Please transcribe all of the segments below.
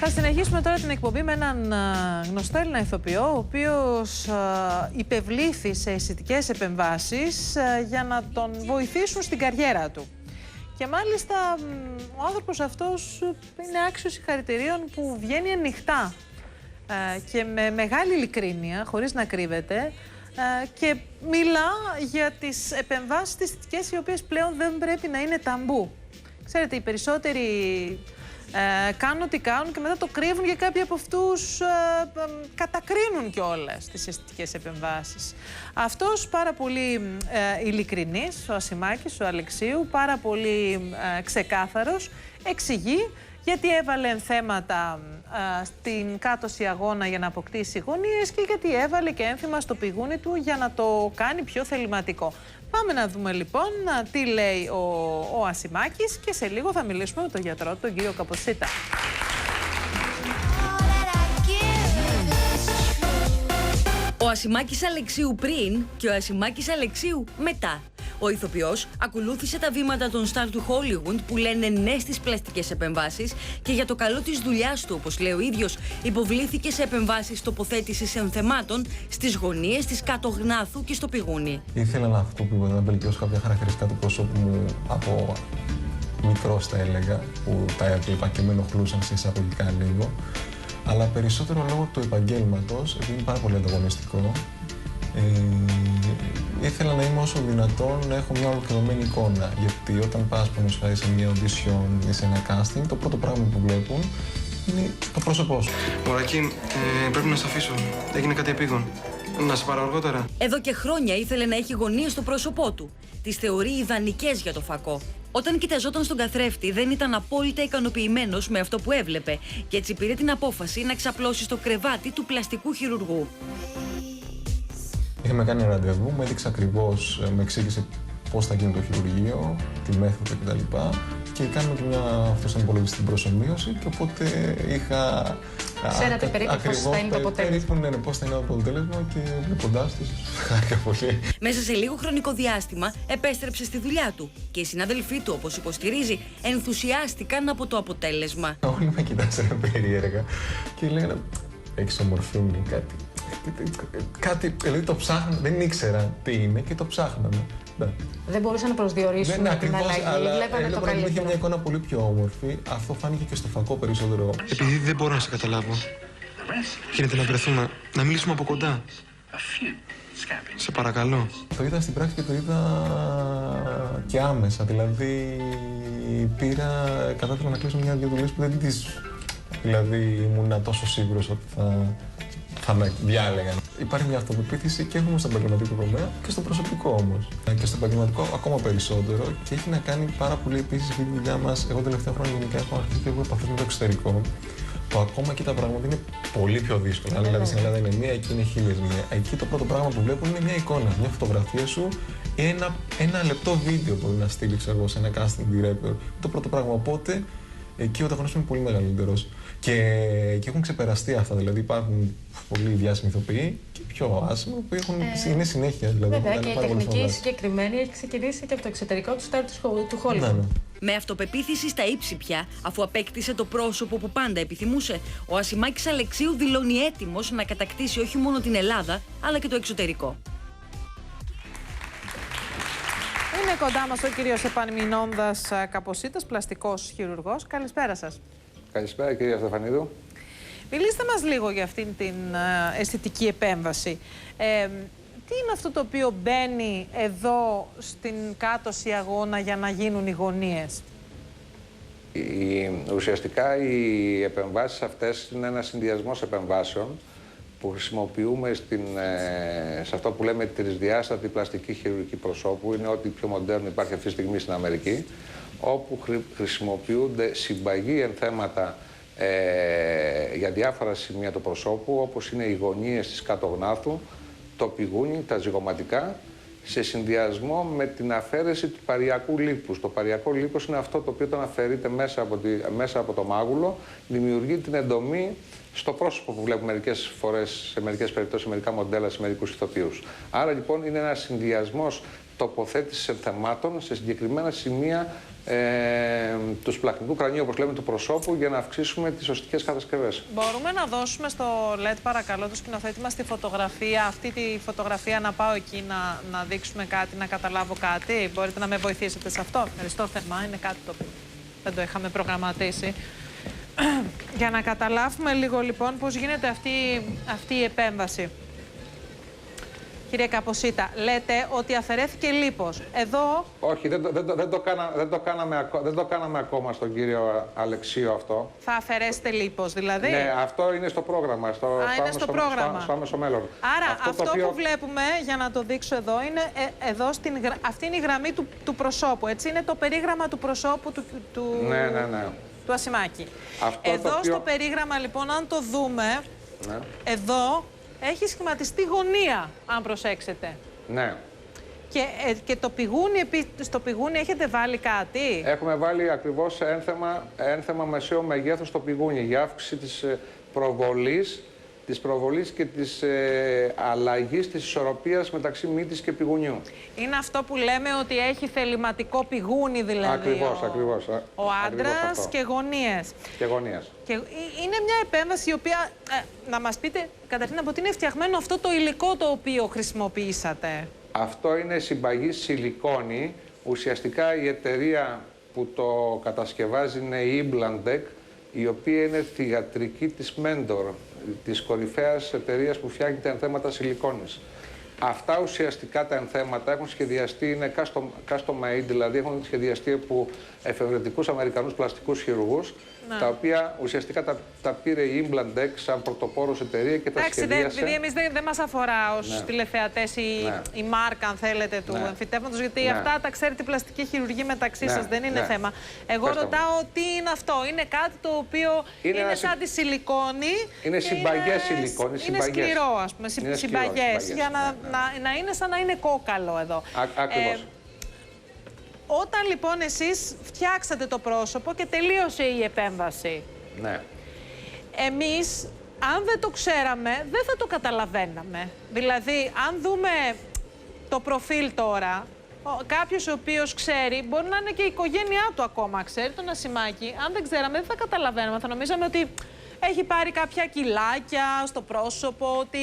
Θα συνεχίσουμε τώρα την εκπομπή με έναν γνωστό Έλληνα ηθοποιό, ο οποίος υπευλήθη σε αισθητικές επεμβάσεις για να τον βοηθήσουν στην καριέρα του. Και μάλιστα ο άνθρωπος αυτός είναι άξιος συγχαρητηρίων που βγαίνει ανοιχτά και με μεγάλη ειλικρίνεια, χωρίς να κρύβεται, και μιλά για τις επεμβάσεις τις αισθητικές, οι οποίες πλέον δεν πρέπει να είναι ταμπού. Ξέρετε, οι περισσότεροι κάνουν ό,τι κάνουν και μετά το κρύβουν, και κάποιοι από αυτούς κατακρίνουν κιόλας τις αισθητικές επεμβάσεις. Αυτός πάρα πολύ ειλικρινής, ο Ασημάκης, ο Αλεξίου, πάρα πολύ ξεκάθαρος, εξηγεί γιατί έβαλε θέματα στην κάτωση αγώνα για να αποκτήσει γωνίες και γιατί έβαλε και ένθυμα στο πηγούνι του για να το κάνει πιο θεληματικό. Πάμε να δούμε λοιπόν τι λέει ο Ασημάκης και σε λίγο θα μιλήσουμε με τον γιατρό, τον κύριο Καποσίτα. Ο Ασημάκης Αλεξίου πριν και ο Ασημάκης Αλεξίου μετά. Ο ηθοποιός ακολούθησε τα βήματα των στάρ του Hollywood που λένε ναι στις πλαστικές επεμβάσεις και για το καλό της δουλειάς του, όπως λέει ο ίδιος, υποβλήθηκε σε επεμβάσεις τοποθέτησης ενθεμάτων στις γωνίες, της κάτω γνάθου και στο πηγούνι. Ήθελα να αυτό που είπα, να βελτιώσω κάποια χαρακτηριστικά του προσώπου μου από μικρός, θα έλεγα, που τα έβλεπα και με ενοχλούσαν σε εισαγωγικά λίγο. Αλλά περισσότερο λόγω του επαγγέλματος, επειδή είναι πάρα πολύ ανταγωνιστικό, ήθελα να είμαι όσο δυνατόν να έχω μια ολοκληρωμένη εικόνα. Γιατί όταν πας χάρη σε μια audition ή σε ένα casting, το πρώτο πράγμα που βλέπουν είναι το πρόσωπό σου. Μωρακή, πρέπει να σε αφήσω. Έγινε κάτι επίγον. Να σε πάρω αργότερα. Εδώ και χρόνια ήθελε να έχει γωνίες στο πρόσωπό του. Τις θεωρεί ιδανικές για το φακό. Όταν κοιταζόταν στον καθρέφτη, δεν ήταν απόλυτα ικανοποιημένος με αυτό που έβλεπε και έτσι πήρε την απόφαση να ξαπλώσει στο κρεβάτι του πλαστικού χειρουργού. Είχαμε κάνει ραντεβού, μου έδειξε ακριβώς, με εξήγησε πώς θα γίνει το χειρουργείο, τη μέθοδο κτλ. Και κάνουμε και αυτός ήταν υπολογιστή την προσομοίωση, και οπότε είχα. Ξέρατε περίπου πώς θα είναι το αποτέλεσμα. Περίπου, ναι, πώς θα είναι το αποτέλεσμα, και βλέποντάς τους, χάρηκα πολύ. Μέσα σε λίγο χρονικό διάστημα επέστρεψε στη δουλειά του και οι συνάδελφοί του, όπως υποστηρίζει, ενθουσιάστηκαν από το αποτέλεσμα. Όλοι με κοιτάζανε περίεργα και λέγανε «Έχεις ομορφήνει κάτι». Κάτι, δηλαδή το ψάχναν, δεν ήξερα τι είναι και το ψάχνανε. Δεν μπορούσαν να προσδιορίσουν την αλλαγή, βλέπανε το καλύτερο. Είχε μια εικόνα πολύ πιο όμορφη, αυτό φάνηκε και στο φακό περισσότερο. Επειδή δεν μπορώ να σε καταλάβω, γίνεται να βρεθούμε, να μιλήσουμε από κοντά. Σε παρακαλώ. Το είδα στην πράξη και το είδα και άμεσα, δηλαδή κατάφερα να κλείσω μια-δυο δουλειές που δεν τις... Δηλαδή ήμουν τόσο σίγουρος ότι θα με διάλεγαν. Υπάρχει μια αυτοπεποίθηση και έχουμε στον επαγγελματικό τομέα και στο προσωπικό όμως. Και στο επαγγελματικό ακόμα περισσότερο, και έχει να κάνει πάρα πολύ επίσης η δουλειά μας. Εγώ τελευταία χρόνια γενικά έχω αρχίσει και έχω επαφές με το εξωτερικό, που ακόμα και τα πράγματα είναι πολύ πιο δύσκολα. Δηλαδή στην Ελλάδα είναι μία, εκεί είναι 1001. Εκεί το πρώτο πράγμα που βλέπουν είναι μια εικόνα, μια φωτογραφία σου, ένα λεπτό βίντεο μπορεί να στείλει σε ένα casting director. Το πρώτο πράγμα. Οπότε εκεί ο ανταγωνισμός είναι πολύ μεγαλύτερος. Και έχουν ξεπεραστεί αυτά. Δηλαδή υπάρχουν πολλοί διάσημοι ηθοποιοί και πιο άσημοι που είναι συνέχεια. Δηλαδή, βέβαια, και η τεχνική συγκεκριμένη έχει ξεκινήσει και από το εξωτερικό του στάρ του Hollywood. Ναι. Με αυτοπεποίθηση στα ύψη πια, αφού απέκτησε το πρόσωπο που πάντα επιθυμούσε, ο Ασημάκης Αλεξίου δηλώνει έτοιμος να κατακτήσει όχι μόνο την Ελλάδα, αλλά και το εξωτερικό. Είναι κοντά μας ο κύριος Επανμεινώντας Καποσίτας, πλαστικός χειρουργός. Καλησπέρα σας. Καλησπέρα, κυρία Στεφανίδου. Μιλήστε μας λίγο για αυτήν την αισθητική επέμβαση. Τι είναι αυτό το οποίο μπαίνει εδώ στην κάτωση αγώνα για να γίνουν οι γωνίες? Ουσιαστικά οι επεμβάσεις αυτές είναι ένας συνδυασμός επεμβάσεων που χρησιμοποιούμε σε αυτό που λέμε τρισδιάστατη πλαστική χειρουργική προσώπου. Είναι ό,τι πιο μοντέρνο υπάρχει αυτή τη στιγμή στην Αμερική, όπου χρησιμοποιούνται συμπαγή ενθέματα για διάφορα σημεία του προσώπου, όπως είναι οι γωνίες της κάτω γνάθου, το πηγούνι, τα ζυγωματικά, σε συνδυασμό με την αφαίρεση του παριακού λίπους. Το παριακό λίπος είναι αυτό το οποίο όταν αφαιρείται μέσα από το μάγουλο, δημιουργεί την εντομή στο πρόσωπο που βλέπουμε μερικές φορές, σε μερικές περιπτώσεις, σε μερικά μοντέλα, σε μερικούς ηθοποιούς. Άρα λοιπόν είναι ένας συνδυασμός τοποθέτησης ενθεμάτων σε συγκεκριμένα σημεία του σπλαχνικού κρανίου, όπως λέμε, του προσώπου, για να αυξήσουμε τις οστικές κατασκευές. Μπορούμε να δώσουμε στο LED, παρακαλώ, το σκηνοθέτη μας τη φωτογραφία, αυτή τη φωτογραφία, να πάω εκεί να δείξουμε κάτι, να καταλάβω κάτι. Μπορείτε να με βοηθήσετε σε αυτό? Ευχαριστώ θερμά, είναι κάτι το οποίο δεν το είχαμε προγραμματίσει. Για να καταλάβουμε λίγο λοιπόν πώς γίνεται αυτή η επέμβαση. Κύριε Καποσίτα, λέτε ότι αφαιρέθηκε λίπος. Εδώ... Όχι, δεν το κάναμε ακόμα στον κύριο Αλεξίου αυτό. Θα αφαιρέσετε λίπος, δηλαδή. Ναι, αυτό είναι στο πρόγραμμα. Είναι στο πρόγραμμα. Στο άμεσο μέλλον. Άρα αυτό που βλέπουμε, για να το δείξω εδώ, είναι εδώ αυτή είναι η γραμμή του προσώπου. Έτσι, είναι το περίγραμμα του προσώπου του Ασημάκη. Εδώ στο περίγραμμα, λοιπόν, αν το δούμε, εδώ έχει σχηματιστεί γωνία, αν προσέξετε. Ναι. Και το πηγούνι, στο πηγούνι έχετε βάλει κάτι? Έχουμε βάλει ακριβώς ένθεμα μεσαίου μεγέθους στο πηγούνι για αύξηση της προβολής και της αλλαγής της ισορροπίας μεταξύ μύτης και πηγουνιού. Είναι αυτό που λέμε ότι έχει θεληματικό πηγούνι, δηλαδή. Ακριβώς. Ο άντρας και γωνίες. Και γωνίες. Και είναι μια επέμβαση η οποία, να μας πείτε καταρχήν από τι είναι φτιαγμένο αυτό το υλικό το οποίο χρησιμοποιήσατε. Αυτό είναι συμπαγή σιλικόνη. Ουσιαστικά η εταιρεία που το κατασκευάζει είναι η Imblantec, η οποία είναι θυγατρική της Mentor, της κορυφαίας εταιρείας που φτιάχνει τα ενθέματα σιλικόνης. Αυτά ουσιαστικά τα ενθέματα έχουν σχεδιαστεί, είναι custom made, δηλαδή έχουν σχεδιαστεί από εφευρετικούς Αμερικανούς πλαστικούς χειρουργούς, τα οποία ουσιαστικά τα πήρε η Imblantec σαν πρωτοπόρος εταιρεία και τα σχεδίασε. Επειδή εμείς δεν μας αφορά ως τηλεθεατές η μάρκα, αν θέλετε, του εμφυτεύματος, γιατί αυτά τα ξέρετε η πλαστική χειρουργή μεταξύ σας, δεν είναι θέμα. Εγώ ρωτάω τι είναι αυτό. Είναι κάτι το οποίο είναι σαν τη σιλικόνη. Είναι συμπαγές σιλικόνη. Είναι σκληρό, ας πούμε, συμπαγές, για να είναι σαν να είναι κόκαλο εδώ. Ακριβώς. Όταν λοιπόν εσείς φτιάξατε το πρόσωπο και τελείωσε η επέμβαση, εμείς, αν δεν το ξέραμε, δεν θα το καταλαβαίναμε. Δηλαδή, αν δούμε το προφίλ τώρα, κάποιος ο οποίος ξέρει, μπορεί να είναι και η οικογένειά του ακόμα, ξέρει τον Ασημάκη, αν δεν ξέραμε, δεν θα καταλαβαίναμε. Θα νομίζαμε ότι έχει πάρει κάποια κιλάκια στο πρόσωπο, ότι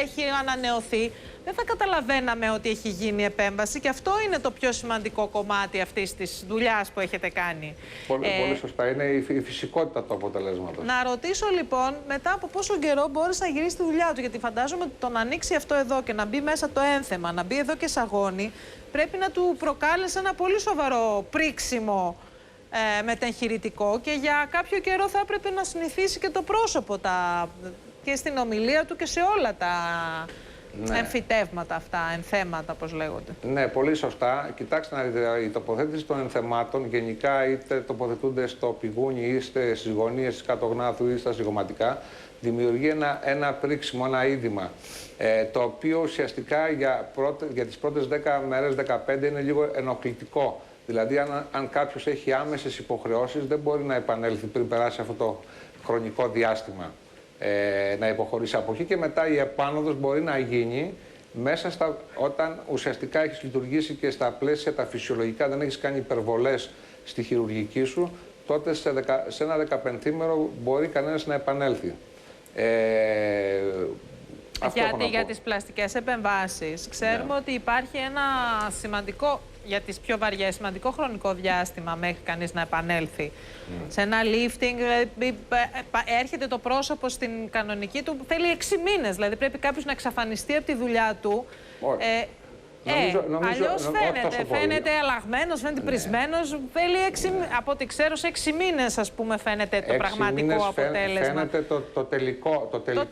έχει ανανεωθεί. Δεν θα καταλαβαίναμε ότι έχει γίνει επέμβαση και αυτό είναι το πιο σημαντικό κομμάτι αυτής της δουλειάς που έχετε κάνει. Πολύ σωστά. Είναι η φυσικότητα του αποτελέσματος. Να ρωτήσω λοιπόν, μετά από πόσο καιρό μπόρεσε να γυρίσει τη δουλειά του, γιατί φαντάζομαι ότι το να ανοίξει αυτό εδώ και να μπει μέσα το ένθεμα, να μπει εδώ και σαγόνι, πρέπει να του προκάλεσε ένα πολύ σοβαρό πρίξιμο μετεγχειρητικό και για κάποιο καιρό θα έπρεπε να συνηθίσει και το πρόσωπο και στην ομιλία του και σε όλα τα εμφυτεύματα αυτά, ενθέματα, όπως λέγονται. Ναι, πολύ σωστά. Κοιτάξτε να δείτε, η τοποθέτηση των ενθεμάτων γενικά είτε τοποθετούνται στο πηγούνι, είτε στις γωνίες της κάτω γνάθου ή στα ζυγωματικά, δημιουργεί ένα πρίξιμο, ένα είδημα, το οποίο ουσιαστικά για τις πρώτες 10 μέρες, 15 είναι λίγο ενοχλητικό. Δηλαδή, αν κάποιος έχει άμεσες υποχρεώσεις, δεν μπορεί να επανέλθει πριν περάσει αυτό το χρονικό διάστημα. Να υποχωρήσει από εκεί και μετά η επάνωδος μπορεί να γίνει μέσα όταν ουσιαστικά έχεις λειτουργήσει και στα πλαίσια τα φυσιολογικά, δεν έχεις κάνει υπερβολές στη χειρουργική σου, τότε σε ένα 15ημερο μπορεί κανένας να επανέλθει. Γιατί για τις πλαστικές επεμβάσεις ξέρουμε ότι υπάρχει ένα σημαντικό, για τις πιο βαριές, σημαντικό χρονικό διάστημα μέχρι κανείς να επανέλθει. Σε ένα lifting, δηλαδή, έρχεται το πρόσωπο στην κανονική του, θέλει 6 μήνες, δηλαδή πρέπει κάποιος να εξαφανιστεί από τη δουλειά του. Αλλιώς φαίνεται αλλαγμένος, φαίνεται πρισμένος, θέλει από ό,τι ξέρω σε 6 μήνες, ας πούμε, φαίνεται το πραγματικό αποτέλεσμα. Φαίνεται το τελικό αποτέλεσμα.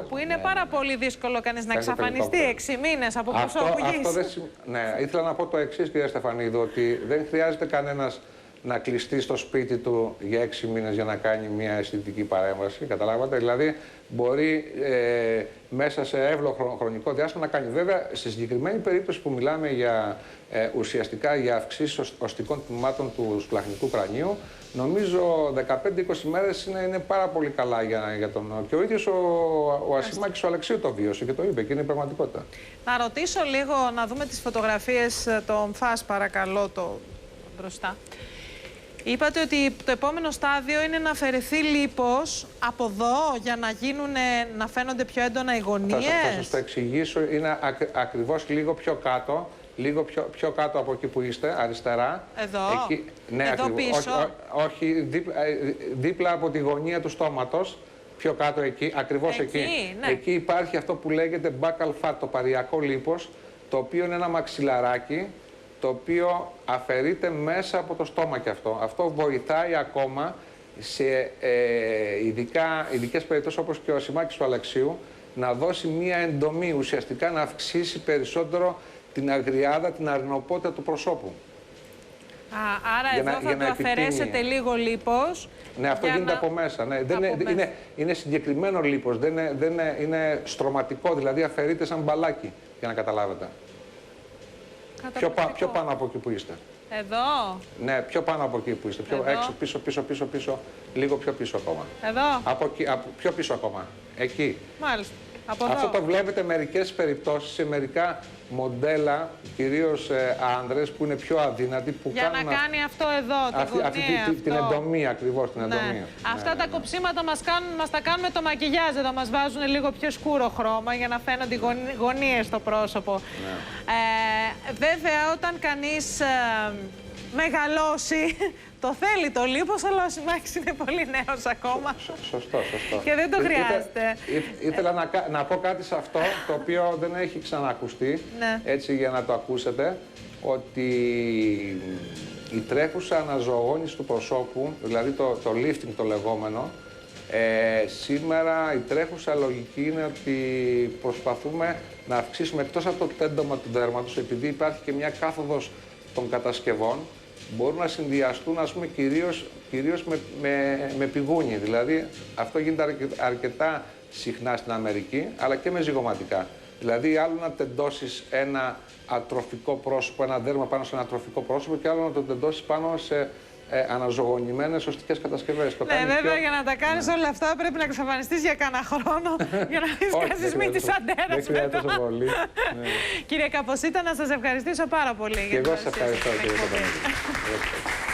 Που είναι πάρα πολύ δύσκολο κανείς να εξαφανιστεί 6 μήνες από προσώπου γης. Ναι, ήθελα να πω το εξής, κυρία Στεφανίδου, ότι δεν χρειάζεται κανένας να κλειστεί στο σπίτι του για 6 μήνες για να κάνει μια αισθητική παρέμβαση, καταλάβατε. Δηλαδή, μπορεί μέσα σε εύλογο χρονικό διάστημα να κάνει. Βέβαια, στη συγκεκριμένη περίπτωση που μιλάμε ουσιαστικά για αυξήσεις οστικών τμήματων του σπλαχνικού κρανίου, νομίζω 15-20 μέρες είναι πάρα πολύ καλά για τον. Και ο ίδιος ο Ασημάκης ο Αλεξίου το βίωσε και το είπε και είναι η πραγματικότητα. Να ρωτήσω λίγο, να δούμε τις φωτογραφίες, το ΜΦΑΣ παρακαλώ, μπροστά. Είπατε ότι το επόμενο στάδιο είναι να αφαιρεθεί λίπος από εδώ για να φαίνονται πιο έντονα οι γωνίες. Θα σας το εξηγήσω. Είναι ακριβώς λίγο πιο κάτω. Λίγο πιο κάτω από εκεί που είστε, αριστερά. Εδώ, εκεί, ναι, εδώ πίσω. Όχι, δίπλα από τη γωνία του στόματος, πιο κάτω εκεί, ακριβώς εκεί. Ναι. Εκεί υπάρχει αυτό που λέγεται buccal fat, το παριακό λίπος, το οποίο είναι ένα μαξιλαράκι, το οποίο αφαιρείται μέσα από το στόμα και αυτό. Αυτό βοηθάει ακόμα σε ειδικές περιπτώσεις όπως και ο ασημάκης του Αλεξίου να δώσει μία εντομή, ουσιαστικά να αυξήσει περισσότερο την αγριάδα, την αρινοπότητα του προσώπου. Άρα εδώ θα το αφαιρέσετε λίγο λίπος. Ναι, αυτό γίνεται από μέσα. Ναι. Είναι συγκεκριμένο λίπος, είναι στρωματικό, δηλαδή αφαιρείται σαν μπαλάκι, για να καταλάβετε. Πιο πάνω από εκεί που είστε. Εδώ. Ναι, πιο πάνω από εκεί που είστε. Πιο έξω, πίσω, λίγο πιο πίσω ακόμα. Εδώ. Πιο πίσω ακόμα. Εκεί. Μάλιστα. Αυτό το βλέπετε μερικές περιπτώσεις σε μερικά μοντέλα, κυρίως άνδρες που είναι πιο αδύνατοι. Που για να κάνει αυτό εδώ, την εντομή ακριβώς, την εντομή. Ναι. Αυτά τα κοψίματα μας τα κάνουν με το μακιγιάζ, εδώ μας βάζουν λίγο πιο σκούρο χρώμα για να φαίνονται οι γωνίες στο πρόσωπο. Ναι. Βέβαια, όταν κανείς μεγαλώσει, το θέλει το λίπος, αλλά ο Ασημάκης είναι πολύ νέος ακόμα. Σωστό. Και δεν το χρειάζεται. Ήθελα να πω κάτι σε αυτό, το οποίο δεν έχει ξανακουστεί, ναι. Έτσι για να το ακούσετε, ότι η τρέχουσα αναζωογόνηση του προσώπου, δηλαδή το lifting το λεγόμενο, σήμερα η τρέχουσα λογική είναι ότι προσπαθούμε να αυξήσουμε εκτός από το τέντομα του δέρματος, επειδή υπάρχει και μια κάθοδος των κατασκευών, μπορούν να συνδυαστούν, ας πούμε, κυρίως με πηγούνι. Δηλαδή, αυτό γίνεται αρκετά συχνά στην Αμερική, αλλά και με ζυγωματικά. Δηλαδή, άλλο να τεντώσεις ένα ατροφικό πρόσωπο, ένα δέρμα πάνω σε ένα ατροφικό πρόσωπο και άλλο να το τεντώσεις πάνω σε αναζωογονημένες οστικές κατασκευές. Ναι, βέβαια, για να τα κάνεις όλα αυτά πρέπει να εξαφανιστείς για κάνα χρόνο για να μην κάνεις μύτη σαν τέρας μετά. Κύριε Καποσίτα, να σας ευχαριστήσω πάρα πολύ. Και εγώ σας ευχαριστώ, κύριε Καποσίτα.